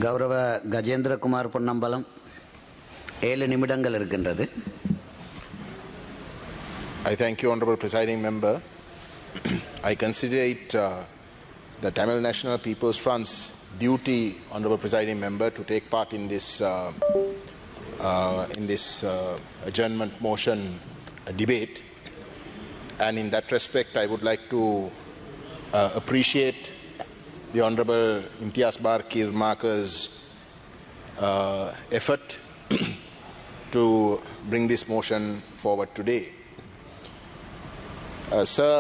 கௌரவ கஜேந்திரகுமார் பொன்னம்பலம் 7 நிமிடங்கள் இருக்கின்றது. I thank you, Honorable Presiding Member. I consider it the Tamil National People's Front's duty, Honorable Presiding Member, to take part in this adjournment motion debate. And in that respect, I would like to appreciate the Honorable Imtiaz Bar Kirmaker's effort to bring this motion forward today. Sir,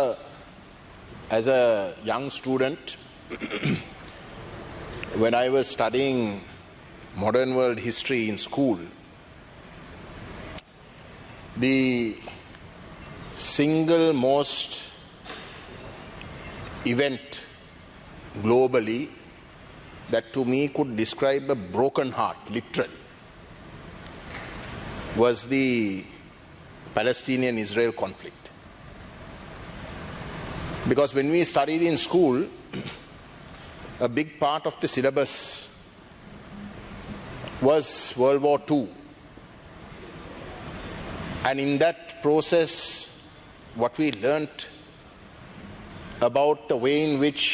as a young student, when I was studying modern world history in school, the single most event globally that to me could describe a broken heart, literally, was the Palestinian-Israel conflict. Because when we studied in school, a big part of the syllabus was World War II. And in that process, what we learnt about the way in which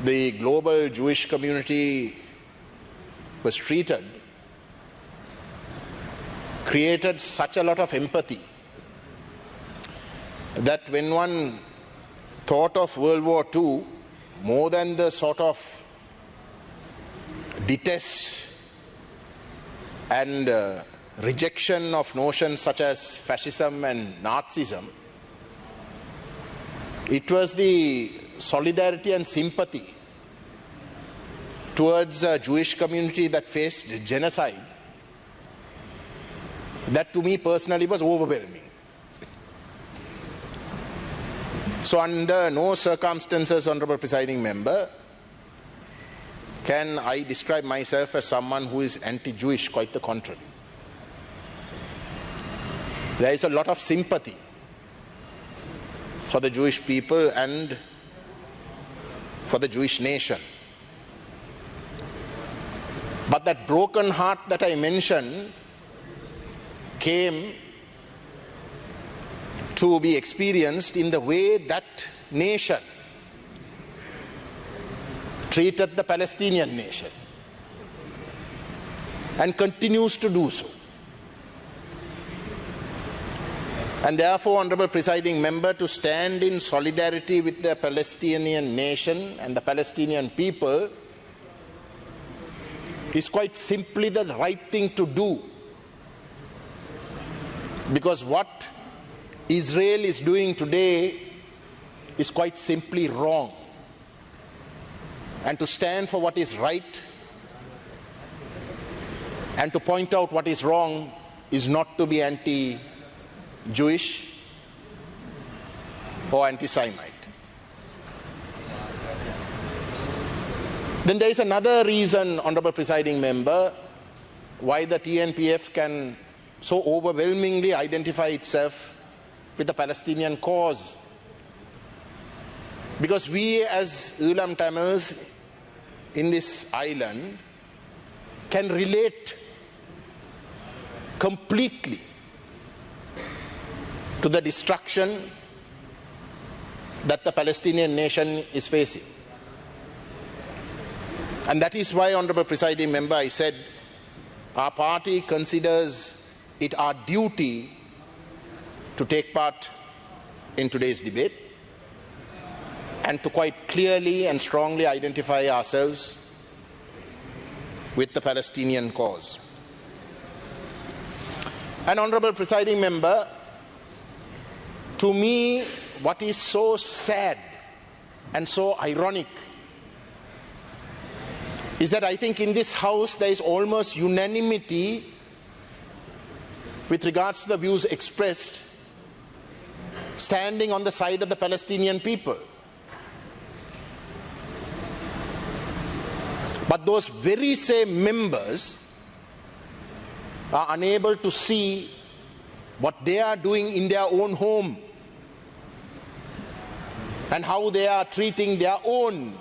the global Jewish community was treated created such a lot of empathy that when one thought of World War II, more than the sort of detest and rejection of notions such as fascism and Nazism, it was the solidarity and sympathy towards a Jewish community that faced genocide that to me personally was overwhelming. So under no circumstances, Honorable Presiding Member, can I describe myself as someone who is anti-Jewish, quite the contrary. There is a lot of sympathy for the Jewish people and for the Jewish nation. But that broken heart that I mentioned came to be experienced in the way that nation treated the Palestinian nation and continues to do so. And therefore, Honorable Presiding Member, to stand in solidarity with the Palestinian nation and the Palestinian people is quite simply the right thing to do. Because what Israel is doing today is quite simply wrong. And to stand for what is right and to point out what is wrong is not to be anti-Jewish or anti-Semite. Then there is another reason, Honorable Presiding Member, why the TNPF can so overwhelmingly identify itself with the Palestinian cause. Because we as Ulam Tamils in this island can relate completely to the destruction that the Palestinian nation is facing. And that is why, Honorable Presiding Member, I said our party considers it our duty to take part in today's debate and to quite clearly and strongly identify ourselves with the Palestinian cause. And Honorable Presiding Member, to me, what is so sad and so ironic is that I think in this House there is almost unanimity with regards to the views expressed standing on the side of the Palestinian people. But those very same members are unable to see what they are doing in their own home and how they are treating their own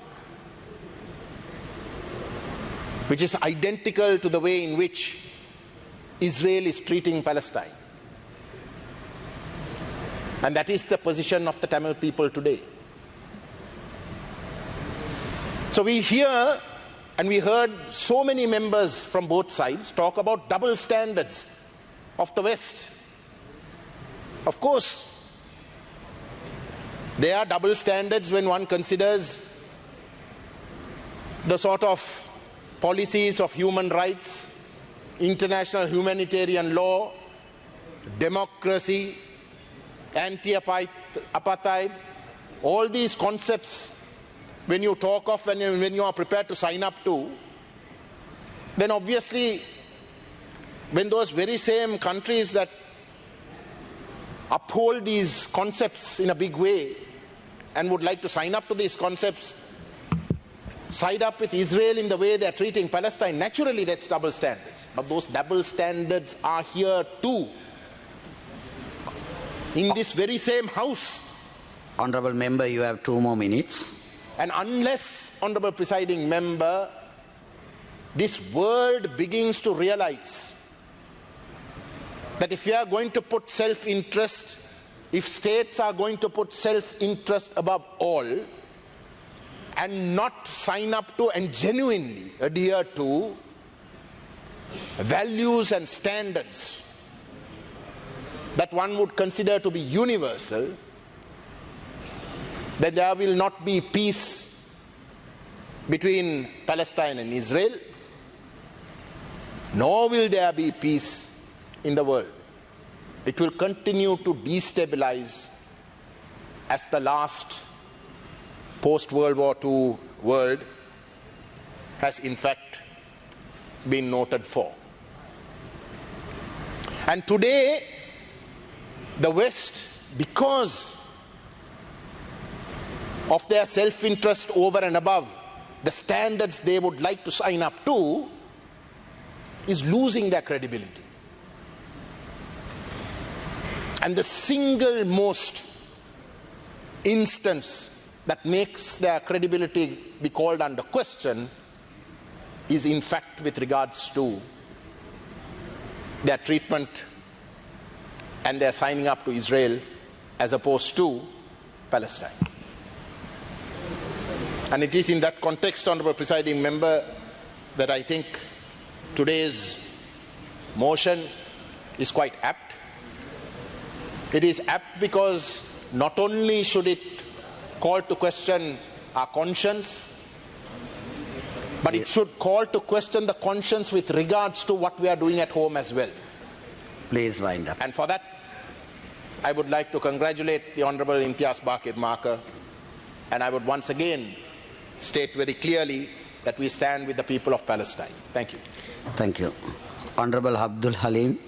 which is identical to the way in which Israel is treating Palestine. And that is the position of the Tamil people today. So we hear and we heard so many members from both sides talk about double standards of the West. Of course, there are double standards when one considers the sort of policies of human rights, international humanitarian law, democracy, anti-apartheid, all these concepts when you talk of when you are prepared to sign up to, then obviously when those very same countries that uphold these concepts in a big way and would like to sign up to these concepts, side up with Israel in the way they are treating Palestine, naturally that's double standards. But those double standards are here too, in this very same house. Honourable Member, you have 2 more minutes. And unless, Honourable Presiding Member, this world begins to realize that if we are going to put self-interest, if states are going to put self-interest above all, and not sign up to and genuinely adhere to values and standards that one would consider to be universal, then there will not be peace between Palestine and Israel, nor will there be peace in the world. It will continue to destabilize as the last post-World War II world has in fact been noted for. And today, the West, because of their self-interest over and above the standards they would like to sign up to, is losing their credibility. And the single most instance that makes their credibility be called under question is in fact with regards to their treatment and their signing up to Israel as opposed to Palestine. And it is in that context, Honourable Presiding Member, that I think today's motion is quite apt. It is apt because not only should it call to question our conscience, but it should call to question the conscience with regards to what we are doing at home as well. Please wind up. And for that, I would like to congratulate the Honourable Imtiaz Bakir Marker, and I would once again state very clearly that we stand with the people of Palestine. Thank you. Thank you. Honourable Abdul Halim.